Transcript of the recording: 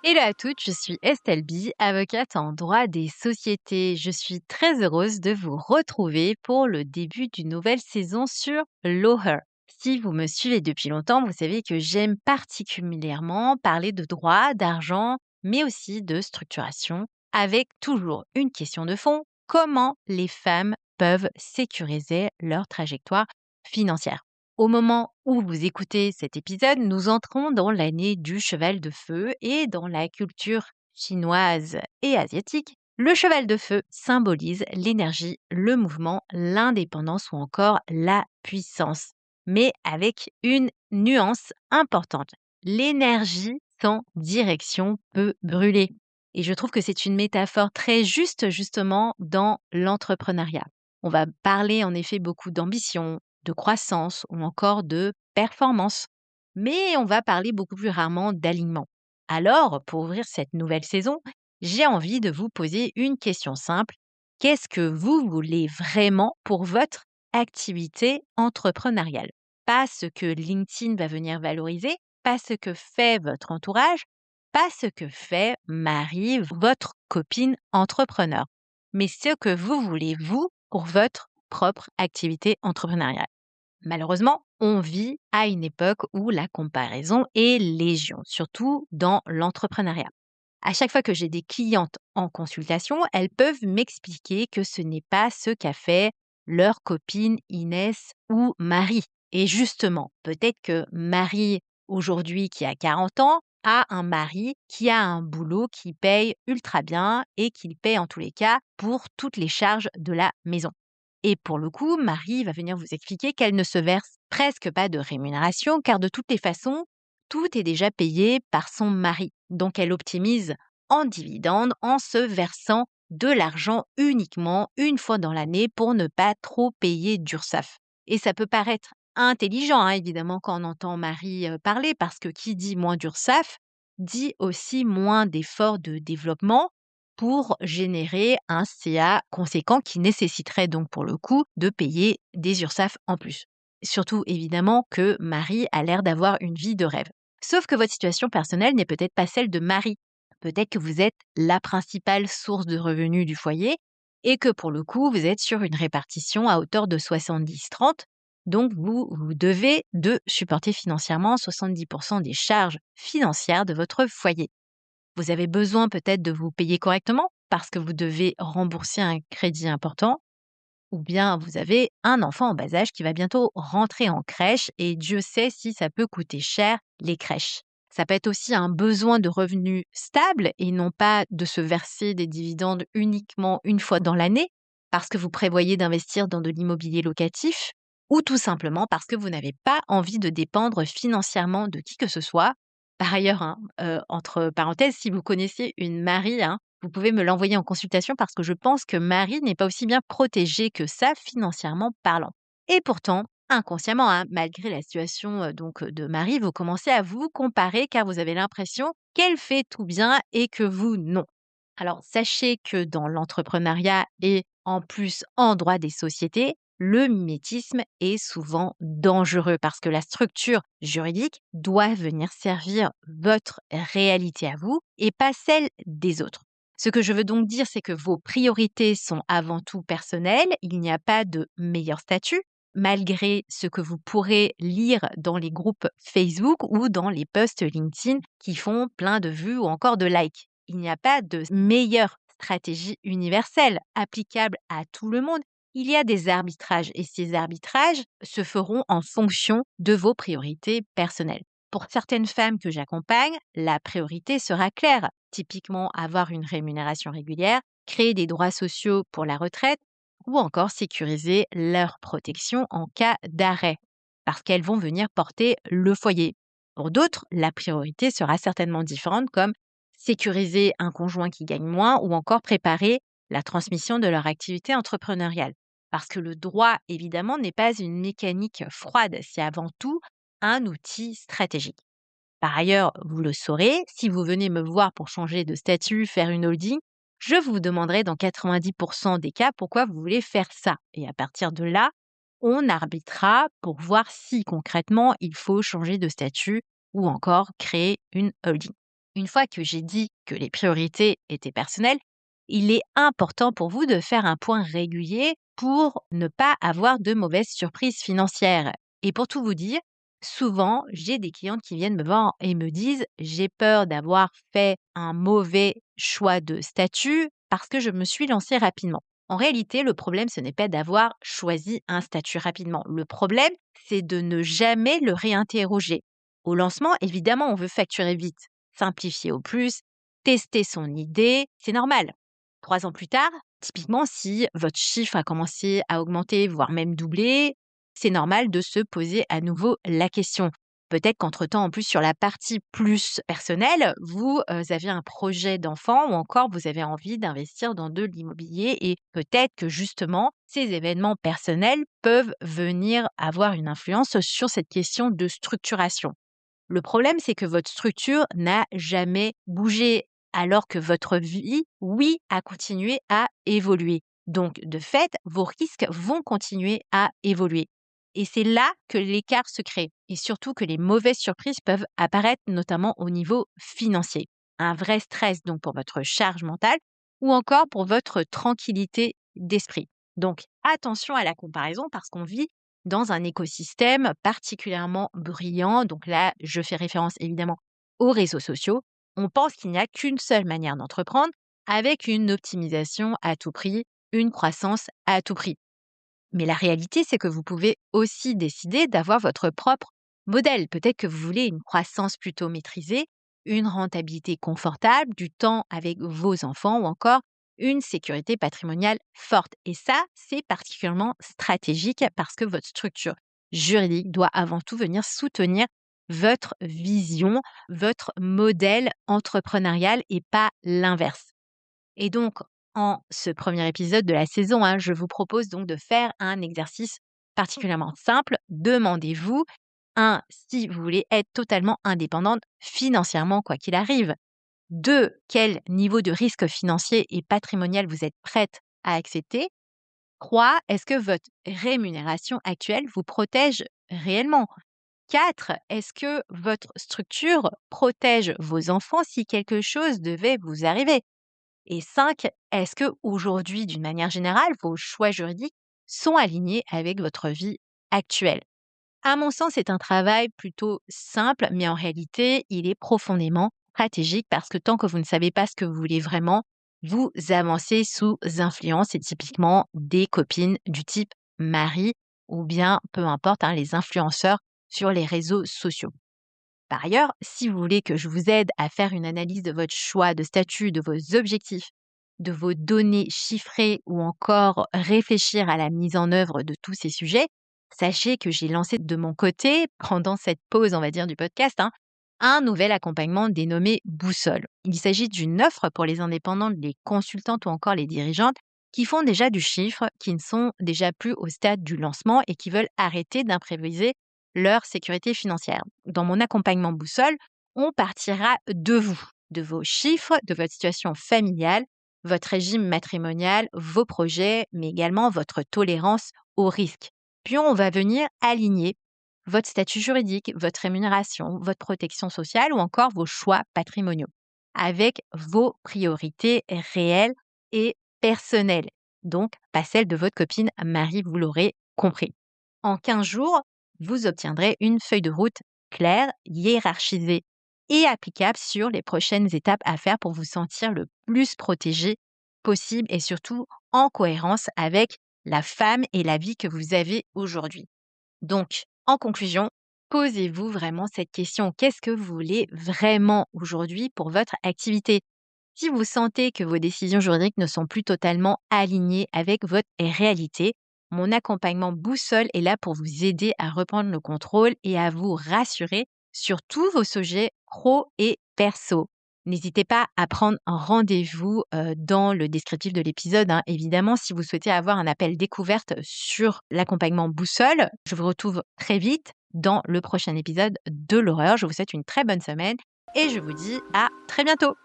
Hello à toutes, je suis Estelle B, avocate en droit des sociétés. Je suis très heureuse de vous retrouver pour le début d'une nouvelle saison sur Lawher. Si vous me suivez depuis longtemps, vous savez que j'aime particulièrement parler de droit, d'argent, mais aussi de structuration, avec toujours une question de fond, comment les femmes peuvent sécuriser leur trajectoire financière. Au moment où vous écoutez cet épisode, nous entrons dans l'année du cheval de feu et dans la culture chinoise et asiatique. Le cheval de feu symbolise l'énergie, le mouvement, l'indépendance ou encore la puissance. Mais avec une nuance importante. L'énergie sans direction peut brûler. Et je trouve que c'est une métaphore très juste justement dans l'entrepreneuriat. On va parler en effet beaucoup d'ambition, de croissance ou encore de performance. Mais on va parler beaucoup plus rarement d'alignement. Alors, pour ouvrir cette nouvelle saison, j'ai envie de vous poser une question simple. Qu'est-ce que vous voulez vraiment pour votre activité entrepreneuriale? Pas ce que LinkedIn va venir valoriser, pas ce que fait votre entourage, pas ce que fait Marie, votre copine entrepreneur, mais ce que vous voulez, vous, pour votre propre activité entrepreneuriale. Malheureusement, on vit à une époque où la comparaison est légion, surtout dans l'entrepreneuriat. À chaque fois que j'ai des clientes en consultation, elles peuvent m'expliquer que ce n'est pas ce qu'a fait leur copine Inès ou Marie. Et justement, peut-être que Marie, aujourd'hui qui a 40 ans, a un mari qui a un boulot qui paye ultra bien et qui paye en tous les cas pour toutes les charges de la maison. Et pour le coup, Marie va venir vous expliquer qu'elle ne se verse presque pas de rémunération car de toutes les façons, tout est déjà payé par son mari. Donc elle optimise en dividende en se versant de l'argent uniquement une fois dans l'année pour ne pas trop payer d'URSSAF. Et ça peut paraître intelligent, hein, évidemment, quand on entend Marie parler, parce que qui dit moins d'URSSAF dit aussi moins d'efforts de développement pour générer un CA conséquent qui nécessiterait donc pour le coup de payer des URSSAF en plus. Surtout évidemment que Marie a l'air d'avoir une vie de rêve. Sauf que votre situation personnelle n'est peut-être pas celle de Marie. Peut-être que vous êtes la principale source de revenus du foyer et que pour le coup, vous êtes sur une répartition à hauteur de 70-30. Donc, vous devez de supporter financièrement 70% des charges financières de votre foyer. Vous avez besoin peut-être de vous payer correctement parce que vous devez rembourser un crédit important ou bien vous avez un enfant en bas âge qui va bientôt rentrer en crèche et Dieu sait si ça peut coûter cher les crèches. Ça peut être aussi un besoin de revenus stables et non pas de se verser des dividendes uniquement une fois dans l'année parce que vous prévoyez d'investir dans de l'immobilier locatif ou tout simplement parce que vous n'avez pas envie de dépendre financièrement de qui que ce soit. Par ailleurs, hein, entre parenthèses, si vous connaissez une Marie, hein, vous pouvez me l'envoyer en consultation parce que je pense que Marie n'est pas aussi bien protégée que ça financièrement parlant. Et pourtant, inconsciemment, hein, malgré la situation de Marie, vous commencez à vous comparer car vous avez l'impression qu'elle fait tout bien et que vous non. Alors sachez que dans l'entrepreneuriat et en plus en droit des sociétés, le mimétisme est souvent dangereux parce que la structure juridique doit venir servir votre réalité à vous et pas celle des autres. Ce que je veux donc dire, c'est que vos priorités sont avant tout personnelles, il n'y a pas de meilleur statut, malgré ce que vous pourrez lire dans les groupes Facebook ou dans les posts LinkedIn qui font plein de vues ou encore de likes. Il n'y a pas de meilleure stratégie universelle applicable à tout le monde. Il y a des arbitrages et ces arbitrages se feront en fonction de vos priorités personnelles. Pour certaines femmes que j'accompagne, la priorité sera claire. Typiquement, avoir une rémunération régulière, créer des droits sociaux pour la retraite ou encore sécuriser leur protection en cas d'arrêt, parce qu'elles vont venir porter le foyer. Pour d'autres, la priorité sera certainement différente, comme sécuriser un conjoint qui gagne moins ou encore préparer la transmission de leur activité entrepreneuriale. Parce que le droit, évidemment, n'est pas une mécanique froide, c'est avant tout un outil stratégique. Par ailleurs, vous le saurez, si vous venez me voir pour changer de statut, faire une holding, je vous demanderai dans 90% des cas pourquoi vous voulez faire ça. Et à partir de là, on arbitrera pour voir si concrètement il faut changer de statut ou encore créer une holding. Une fois que j'ai dit que les priorités étaient personnelles, il est important pour vous de faire un point régulier pour ne pas avoir de mauvaises surprises financières. Et pour tout vous dire, souvent, j'ai des clientes qui viennent me voir et me disent: «J'ai peur d'avoir fait un mauvais choix de statut parce que je me suis lancée rapidement». En réalité, le problème, ce n'est pas d'avoir choisi un statut rapidement. Le problème, c'est de ne jamais le réinterroger. Au lancement, évidemment, on veut facturer vite, simplifier au plus, tester son idée, c'est normal. 3 ans plus tard, typiquement, si votre chiffre a commencé à augmenter, voire même doubler, c'est normal de se poser à nouveau la question. Peut-être qu'entre-temps, en plus, sur la partie plus personnelle, vous avez un projet d'enfant ou encore vous avez envie d'investir dans de l'immobilier et peut-être que justement, ces événements personnels peuvent venir avoir une influence sur cette question de structuration. Le problème, c'est que votre structure n'a jamais bougé, alors que votre vie, oui, a continué à évoluer. Donc, de fait, vos risques vont continuer à évoluer. Et c'est là que l'écart se crée et surtout que les mauvaises surprises peuvent apparaître, notamment au niveau financier. Un vrai stress donc pour votre charge mentale ou encore pour votre tranquillité d'esprit. Donc, attention à la comparaison parce qu'on vit dans un écosystème particulièrement brillant. Donc là, je fais référence évidemment aux réseaux sociaux. On pense qu'il n'y a qu'une seule manière d'entreprendre avec une optimisation à tout prix, une croissance à tout prix. Mais la réalité, c'est que vous pouvez aussi décider d'avoir votre propre modèle. Peut-être que vous voulez une croissance plutôt maîtrisée, une rentabilité confortable, du temps avec vos enfants ou encore une sécurité patrimoniale forte. Et ça, c'est particulièrement stratégique parce que votre structure juridique doit avant tout venir soutenir votre vision, votre modèle entrepreneurial et pas l'inverse. Et donc, en ce premier épisode de la saison, je vous propose donc de faire un exercice particulièrement simple. Demandez-vous, si vous voulez être totalement indépendante financièrement, quoi qu'il arrive. 2, quel niveau de risque financier et patrimonial vous êtes prête à accepter. 3, est-ce que votre rémunération actuelle vous protège réellement. 4, est-ce que votre structure protège vos enfants si quelque chose devait vous arriver. Et 5, est-ce que aujourd'hui, d'une manière générale, vos choix juridiques sont alignés avec votre vie actuelle? À mon sens, c'est un travail plutôt simple, mais en réalité, il est profondément stratégique parce que tant que vous ne savez pas ce que vous voulez vraiment, vous avancez sous influence et typiquement des copines du type mari ou bien, peu importe, les influenceurs sur les réseaux sociaux. Par ailleurs, si vous voulez que je vous aide à faire une analyse de votre choix de statut, de vos objectifs, de vos données chiffrées ou encore réfléchir à la mise en œuvre de tous ces sujets, sachez que j'ai lancé de mon côté, pendant cette pause, on va dire, du podcast, un nouvel accompagnement dénommé Boussole. Il s'agit d'une offre pour les indépendantes, les consultantes ou encore les dirigeantes qui font déjà du chiffre, qui ne sont déjà plus au stade du lancement et qui veulent arrêter d'improviser leur sécurité financière. Dans mon accompagnement boussole, on partira de vous, de vos chiffres, de votre situation familiale, votre régime matrimonial, vos projets, mais également votre tolérance au risque. Puis on va venir aligner votre statut juridique, votre rémunération, votre protection sociale ou encore vos choix patrimoniaux avec vos priorités réelles et personnelles. Donc, pas celles de votre copine Marie, vous l'aurez compris. En 15 jours, vous obtiendrez une feuille de route claire, hiérarchisée et applicable sur les prochaines étapes à faire pour vous sentir le plus protégé possible et surtout en cohérence avec la femme et la vie que vous avez aujourd'hui. Donc, en conclusion, posez-vous vraiment cette question. Qu'est-ce que vous voulez vraiment aujourd'hui pour votre activité? Si vous sentez que vos décisions juridiques ne sont plus totalement alignées avec votre réalité, mon accompagnement boussole est là pour vous aider à reprendre le contrôle et à vous rassurer sur tous vos sujets pro et perso. N'hésitez pas à prendre un rendez-vous dans le descriptif de l'épisode. Évidemment, si vous souhaitez avoir un appel découverte sur l'accompagnement boussole, je vous retrouve très vite dans le prochain épisode de l'horreur. Je vous souhaite une très bonne semaine et je vous dis à très bientôt.